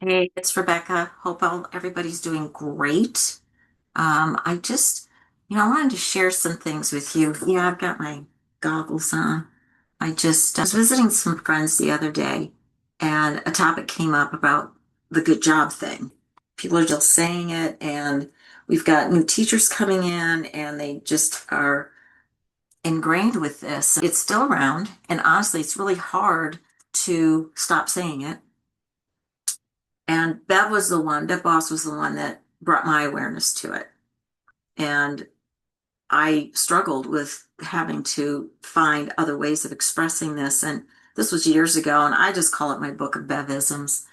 Hey, it's Rebecca. Hope everybody's doing great. I just, I wanted to share some things with you. Yeah, I've got my goggles on. I was visiting some friends the other day, and a topic came up about the good job thing. People are just saying it, and we've got new teachers coming in, and they just are ingrained with this. It's still around, and honestly, it's really hard to stop saying it. And Bev Boss was the one that brought my awareness to it. And I struggled with having to find other ways of expressing this. And this was years ago, and I just call it my book of Bevisms.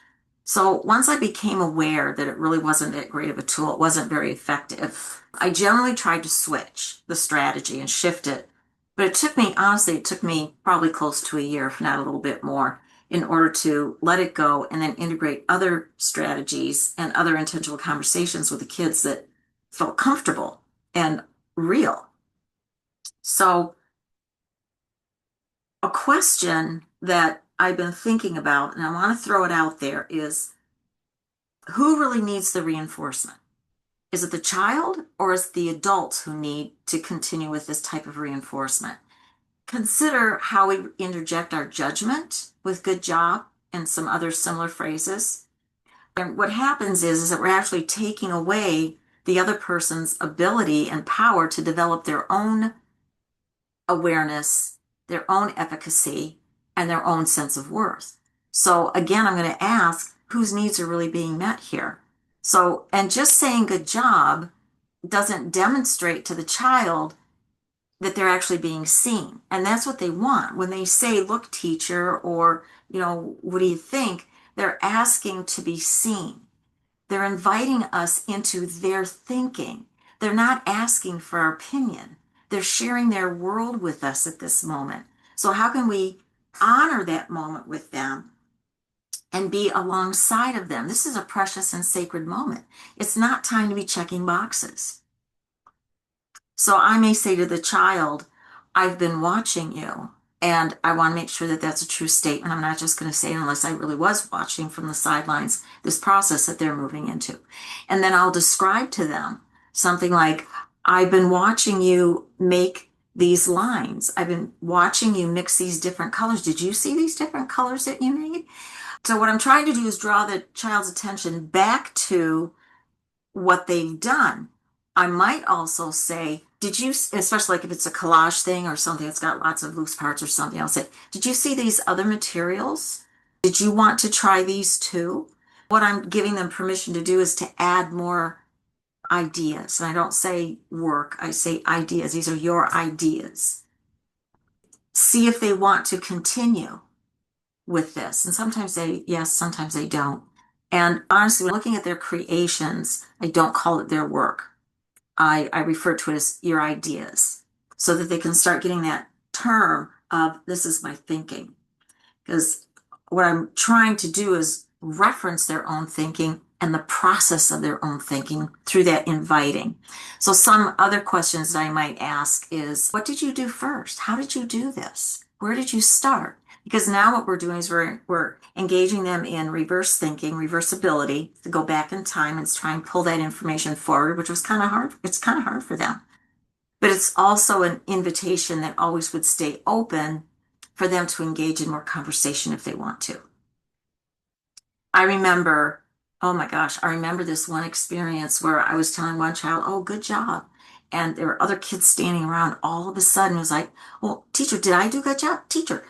So once I became aware that it really wasn't that great of a tool, it wasn't very effective, I generally tried to switch the strategy and shift it. But honestly, it took me probably close to a year, if not a little bit more, in order to let it go and then integrate other strategies and other intentional conversations with the kids that felt comfortable and real. So, a question that I've been thinking about, and I want to throw it out there, is who really needs the reinforcement? Is it the child or is it the adults who need to continue with this type of reinforcement? Consider how we interject our judgment with good job and some other similar phrases. And what happens is that we're actually taking away the other person's ability and power to develop their own awareness, their own efficacy, and their own sense of worth. So again, I'm going to ask whose needs are really being met here. So, and just saying good job doesn't demonstrate to the child that they're actually being seen. And that's what they want. When they say, look, teacher, or, what do you think? They're asking to be seen. They're inviting us into their thinking. They're not asking for our opinion. They're sharing their world with us at this moment. So, how can we honor that moment with them and be alongside of them? This is a precious and sacred moment. It's not time to be checking boxes. So, I may say to the child, I've been watching you. And I want to make sure that that's a true statement. I'm not just going to say it unless I really was watching from the sidelines this process that they're moving into. And then I'll describe to them something like, I've been watching you make these lines. I've been watching you mix these different colors. Did you see these different colors that you made? So what I'm trying to do is draw the child's attention back to what they've done. I might also say, did you, especially like if it's a collage thing or something that's got lots of loose parts or something, I'll say, did you see these other materials? Did you want to try these too? What I'm giving them permission to do is to add more ideas. And I don't say work, I say ideas. These are your ideas. See if they want to continue with this. And sometimes they, yes, sometimes they don't. And honestly, when looking at their creations, I don't call it their work. I refer to it as your ideas so that they can start getting that term of this is my thinking. Because what I'm trying to do is reference their own thinking and the process of their own thinking through that inviting. So some other questions that I might ask is, what did you do first? How did you do this? Where did you start? Because now what we're doing is we're engaging them in reverse thinking, reversibility, to go back in time and try and pull that information forward, which was kind of hard. It's kind of hard for them. But it's also an invitation that always would stay open for them to engage in more conversation if they want to. I remember, oh my gosh, I remember this one experience where I was telling one child, oh, good job. And there were other kids standing around. All of a sudden, it was like, well, teacher, did I do a good job? Teacher,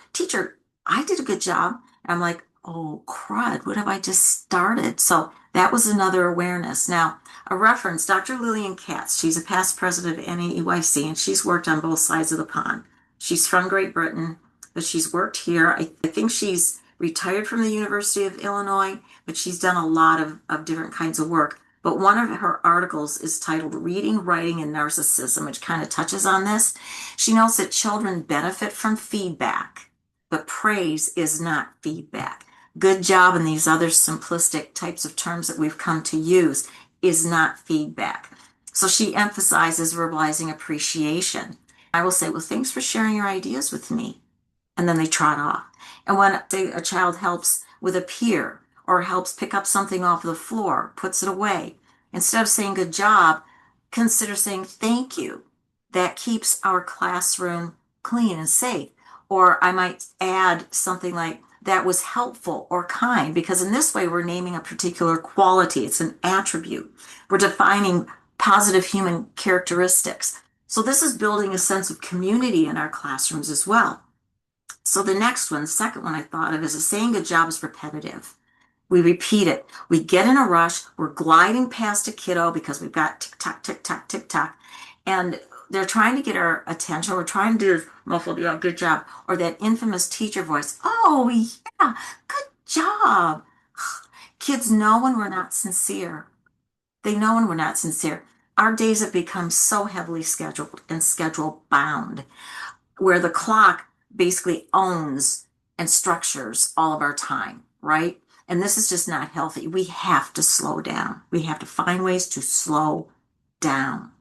I did a good job. And I'm like, oh, crud, what have I just started? So that was another awareness. Now, a reference, Dr. Lillian Katz, she's a past president of NAEYC, and she's worked on both sides of the pond. She's from Great Britain, but she's worked here. I think she's retired from the University of Illinois, but she's done a lot of different kinds of work. But one of her articles is titled Reading, Writing, and Narcissism, which kind of touches on this. She notes that children benefit from feedback, but praise is not feedback. Good job and these other simplistic types of terms that we've come to use is not feedback. So she emphasizes verbalizing appreciation. I will say, well, thanks for sharing your ideas with me. And then they trot off. And when say a child helps with a peer or helps pick up something off the floor, puts it away. Instead of saying good job, consider saying thank you. That keeps our classroom clean and safe. Or I might add something like, that was helpful or kind, because in this way we're naming a particular quality. It's an attribute. We're defining positive human characteristics. So this is building a sense of community in our classrooms as well. So the next one, the second one I thought of, is a saying good job is repetitive. We repeat it. We get in a rush. We're gliding past a kiddo because we've got tick tock, tick tock, tick tock. And they're trying to get our attention. We're trying to do muffled, yeah, good job. Or that infamous teacher voice. Oh, yeah, good job. Kids know when we're not sincere. They know when we're not sincere. Our days have become so heavily scheduled and schedule bound, where the clock basically owns and structures all of our time, right? And this is just not healthy. We have to slow down. We have to find ways to slow down.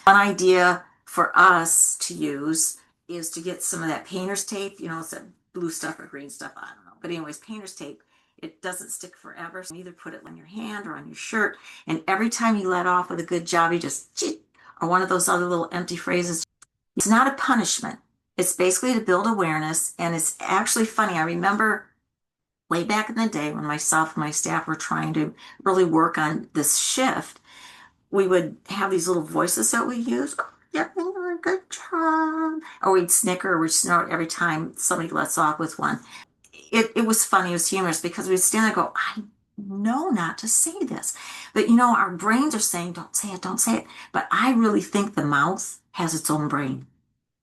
One idea for us to use is to get some of that painter's tape, it's that blue stuff or green stuff, I don't know. But anyways, painter's tape, it doesn't stick forever. So either put it on your hand or on your shirt. And every time you let off with a good job, you just, or one of those other little empty phrases. It's not a punishment. It's basically to build awareness. And it's actually funny. I remember way back in the day when myself and my staff were trying to really work on this shift, we would have these little voices that we use. Oh, yeah, good job. Or we'd snicker or we'd snort every time somebody lets off with one. It was funny, it was humorous, because we'd stand there and go, I know not to say this. But our brains are saying, don't say it, don't say it. But I really think the mouth has its own brain.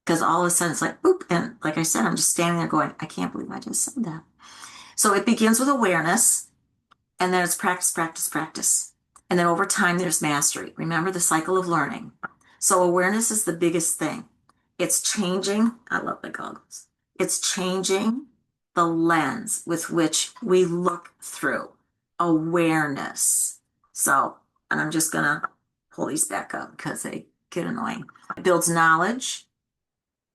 Because all of a sudden it's like, boop. And like I said, I'm just standing there going, I can't believe I just said that. So it begins with awareness, and then it's practice, practice, practice. And then over time, there's mastery. Remember the cycle of learning. So awareness is the biggest thing. It's changing, I love the goggles. It's changing the lens with which we look through. Awareness. So, and I'm just going to pull these back up because they get annoying. It builds knowledge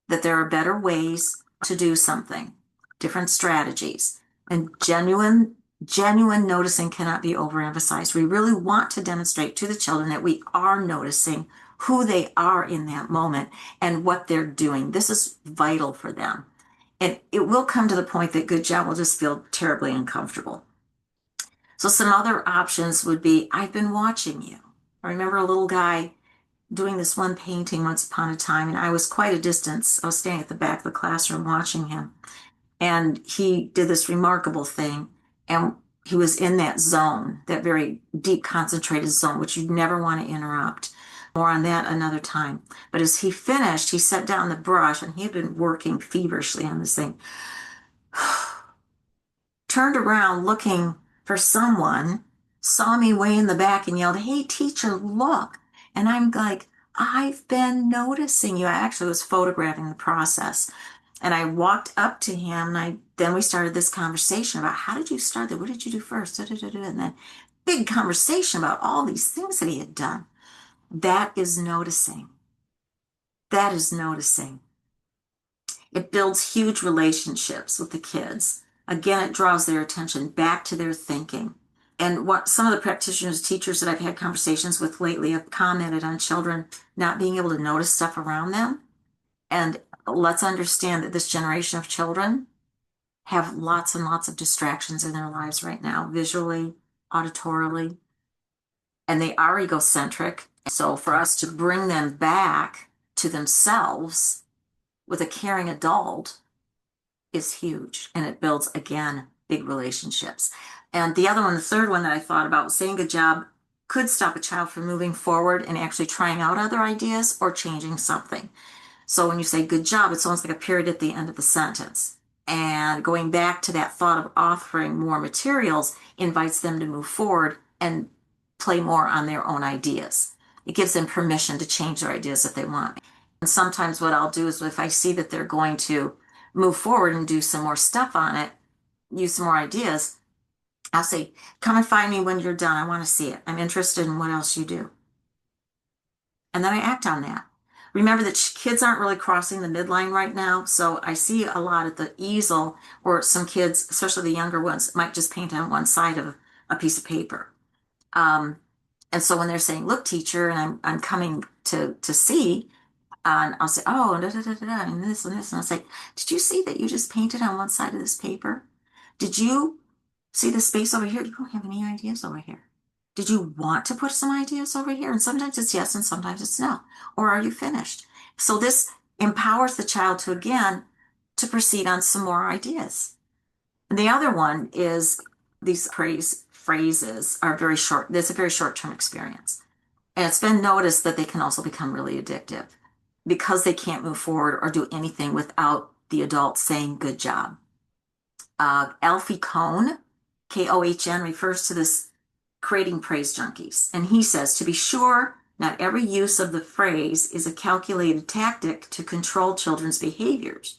that there are better ways to do something, different strategies, and genuine noticing cannot be overemphasized. We really want to demonstrate to the children that we are noticing who they are in that moment and what they're doing. This is vital for them. And it will come to the point that good job will just feel terribly uncomfortable. So some other options would be, I've been watching you. I remember a little guy doing this one painting once upon a time, and I was quite a distance. I was standing at the back of the classroom watching him. And he did this remarkable thing. And he was in that zone, that very deep, concentrated zone, which you never want to interrupt. More on that another time. But as he finished, he set down the brush, and he had been working feverishly on this thing. Turned around looking for someone, saw me way in the back and yelled, "Hey, teacher, look." And I'm like, I've been noticing you. I actually was photographing the process. And I walked up to him, and then we started this conversation about, how did you start that? What did you do first? And then big conversation about all these things that he had done. That is noticing. That is noticing. It builds huge relationships with the kids. Again, it draws their attention back to their thinking. And what some of the practitioners, teachers that I've had conversations with lately have commented on children not being able to notice stuff around them. And let's understand that this generation of children have lots and lots of distractions in their lives right now, visually, auditorily, and they are egocentric. So for us to bring them back to themselves with a caring adult is huge, and it builds, again, big relationships. And the other one, the third one that I thought about, was saying good job could stop a child from moving forward and actually trying out other ideas or changing something. So when you say good job, it's almost like a period at the end of the sentence. And going back to that thought of offering more materials invites them to move forward and play more on their own ideas. It gives them permission to change their ideas if they want. And sometimes what I'll do is, if I see that they're going to move forward and do some more stuff on it, use some more ideas, I'll say, come and find me when you're done. I want to see it. I'm interested in what else you do. And then I act on that. remember that kids aren't really crossing the midline right now. So I see a lot at the easel, or some kids, especially the younger ones, might just paint on one side of a piece of paper. Um, and so when they're saying, "Look, teacher," and I'm coming to see, and I'll say, "Oh, da, da, da, da, da, and this and this," and I'll say, "Did you see that you just painted on one side of this paper? Did you see the space over here? You don't have any ideas over here. Did you want to put some ideas over here?" And sometimes it's yes, and sometimes it's no. Or are you finished? So this empowers the child to, again, to proceed on some more ideas. And the other one is, these praise phrases are very short. There's a very short-term experience. And it's been noticed that they can also become really addictive because they can't move forward or do anything without the adult saying, "Good job." Alfie Kohn, Kohn, refers to this creating praise junkies. And he says, "To be sure, not every use of the phrase is a calculated tactic to control children's behaviors.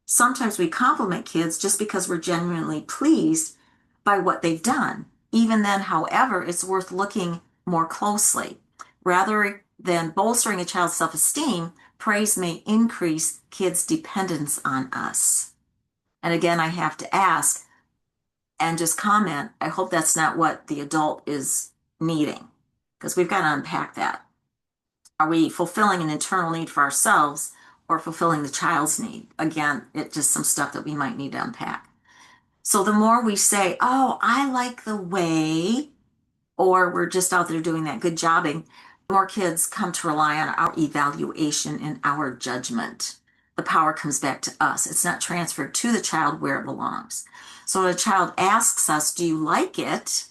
Sometimes we compliment kids just because we're genuinely pleased by what they've done. Even then, however, it's worth looking more closely. Rather than bolstering a child's self-esteem, praise may increase kids' dependence on us." And again, I have to ask and just comment, I hope that's not what the adult is needing, because we've got to unpack that. Are we fulfilling an internal need for ourselves or fulfilling the child's need? Again, it's just some stuff that we might need to unpack. So the more we say, "Oh, I like the way," or we're just out there doing that good jobbing, more kids come to rely on our evaluation and our judgment. The power comes back to us. It's not transferred to the child where it belongs. So when a child asks us, "Do you like it?"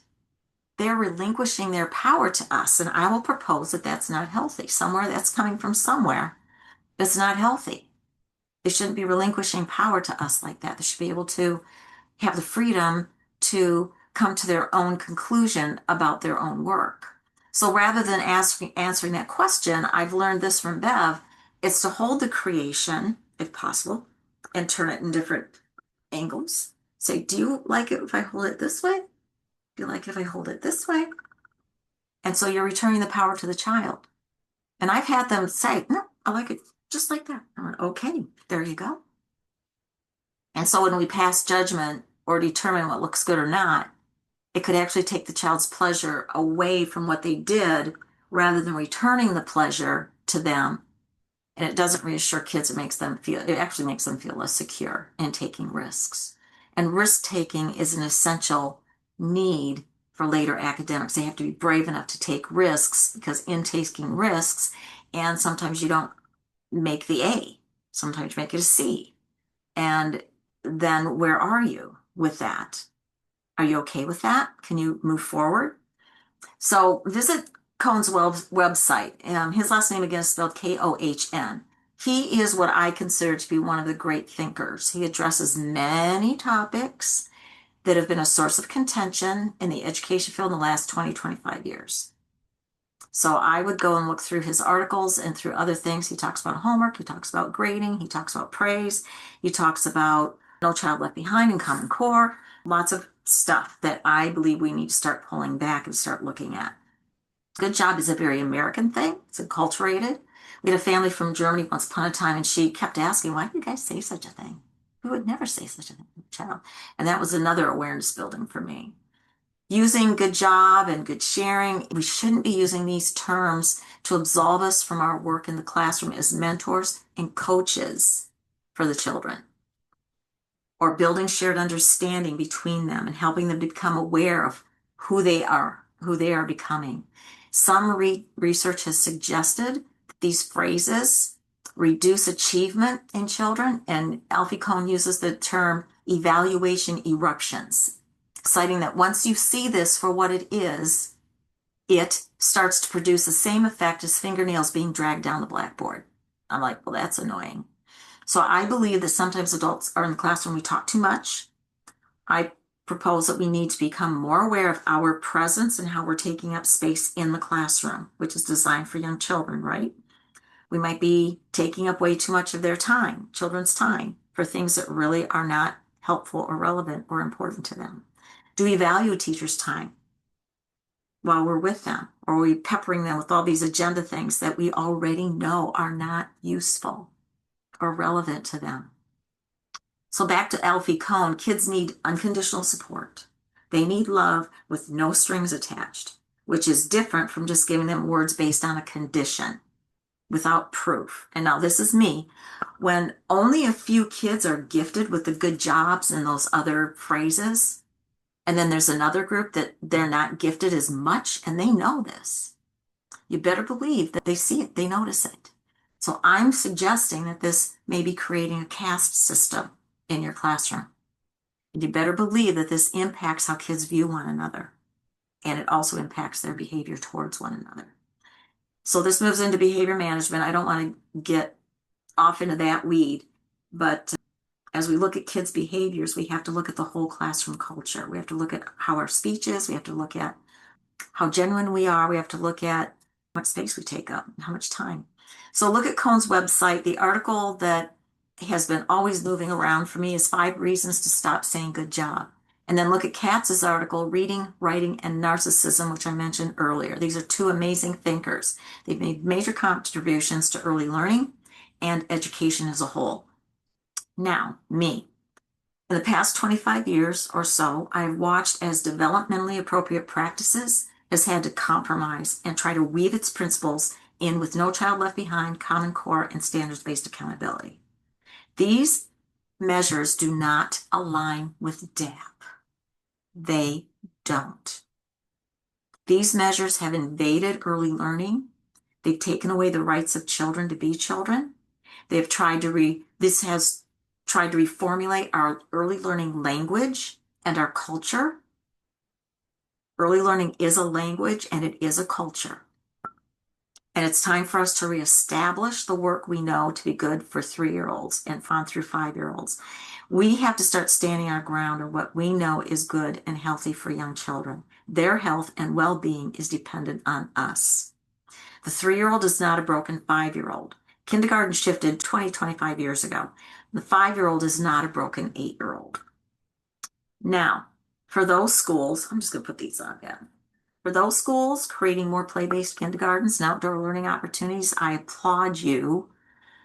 they're relinquishing their power to us. And I will propose that that's not healthy. Somewhere that's coming from somewhere. It's not healthy. They shouldn't be relinquishing power to us like that. They should be able to have the freedom to come to their own conclusion about their own work. So rather than answering that question, I've learned this from Bev, it's to hold the creation, if possible, and turn it in different angles. Say, "Do you like it if I hold it this way? Do you like it if I hold it this way?" And so you're returning the power to the child. And I've had them say, "No, I like it just like that." I went, "Okay, there you go." And so when we pass judgment or determine what looks good or not, it could actually take the child's pleasure away from what they did rather than returning the pleasure to them. And it doesn't reassure kids. It actually makes them feel less secure in taking risks. And risk taking is an essential need for later academics. They have to be brave enough to take risks, because in taking risks, and sometimes you don't make the A, sometimes you make it a C. And then where are you with that? Are you okay with that? Can you move forward? So visit Cohn's website. His last name again is spelled Kohn. He is what I consider to be one of the great thinkers. He addresses many topics that have been a source of contention in the education field in the last 20, 25 years. So I would go and look through his articles and through other things. He talks about homework, he talks about grading, he talks about praise, he talks about No Child Left Behind and Common Core, lots of stuff that I believe we need to start pulling back and start looking at. Good job is a very American thing. It's enculturated. We had a family from Germany once upon a time, and she kept asking, "Why do you guys say such a thing? We would never say such a thing to a child." And that was another awareness building for me. Using good job and good sharing, we shouldn't be using these terms to absolve us from our work in the classroom as mentors and coaches for the children, or building shared understanding between them and helping them to become aware of who they are becoming. Some research has suggested that these phrases reduce achievement in children, and Alfie Kohn uses the term evaluation eruptions, citing that once you see this for what it is, it starts to produce the same effect as fingernails being dragged down the blackboard. I'm like, well, that's annoying. So I believe that sometimes adults are in the classroom, we talk too much. I propose that we need to become more aware of our presence and how we're taking up space in the classroom, which is designed for young children, right? We might be taking up way too much of their time, children's time, for things that really are not helpful or relevant or important to them. Do we value a teacher's time? while we're with them? Or are we peppering them with all these agenda things that we already know are not useful or relevant to them? So back to Alfie Kohn, kids need unconditional support. They need love with no strings attached, which is different from just giving them words based on a condition without proof. And now this is me. When only a few kids are gifted with the good jobs and those other phrases, and then there's another group that they're not gifted as much, and they know this, you better believe that they see it, they notice it. So I'm suggesting that this may be creating a caste system in your classroom. And you better believe that this impacts how kids view one another. And it also impacts their behavior towards one another. So this moves into behavior management. I don't want to get off into that weed, but as we look at kids' behaviors, we have to look at the whole classroom culture. We have to look at how our speech is. We have to look at how genuine we are. We have to look at how much space we take up and how much time. So look at Cohn's website. The article that has been always moving around for me is 5 Reasons to Stop Saying Good Job. And then look at Katz's article, Reading, Writing, and Narcissism, which I mentioned earlier. These are 2 amazing thinkers. They've made major contributions to early learning and education as a whole. Now, me. In the past 25 years or so, I've watched as developmentally appropriate practices has had to compromise and try to weave its principles in with No Child Left Behind, Common Core, and standards-based accountability. These measures do not align with DAP. They don't. These measures have invaded early learning. They've taken away the rights of children to be children. They've tried to this has tried to reformulate our early learning language and our culture. Early learning is a language and it is a culture. And it's time for us to reestablish the work we know to be good for 3-year-olds and on through 5-year-olds. We have to start standing our ground on what we know is good and healthy for young children. Their health and well-being is dependent on us. The 3-year-old is not a broken 5-year-old. Kindergarten shifted 25 years ago. The 5-year-old is not a broken 8-year-old. Now, for those schools, I'm just going to put these on again. For those schools creating more play-based kindergartens and outdoor learning opportunities, I applaud you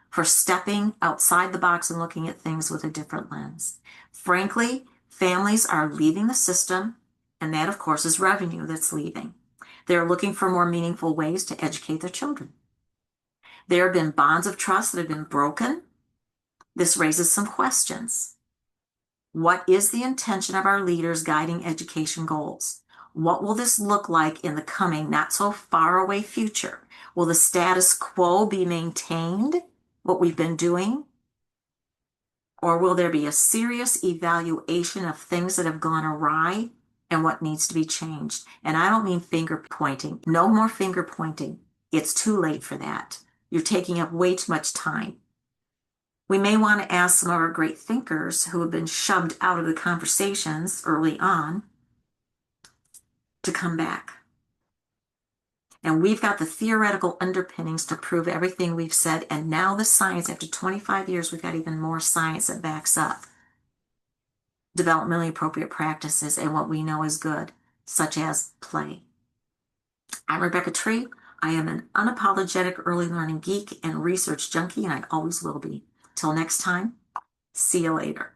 for stepping outside the box and looking at things with a different lens. Frankly, families are leaving the system, and that, of course, is revenue that's leaving. They're looking for more meaningful ways to educate their children. There have been bonds of trust that have been broken. This raises some questions. What is the intention of our leaders guiding education goals? What will this look like in the coming, not so far away future? Will the status quo be maintained, what we've been doing? Or will there be a serious evaluation of things that have gone awry and what needs to be changed? And I don't mean finger pointing. No more finger pointing. It's too late for that. You're taking up way too much time. We may want to ask some of our great thinkers who have been shoved out of the conversations early on to come back. And we've got the theoretical underpinnings to prove everything we've said. And now the science, after 25 years, we've got even more science that backs up developmentally appropriate practices and what we know is good, such as play. I'm Rebecca Tree. I am an unapologetic early learning geek and research junkie, and I always will be. Till next time, see you later.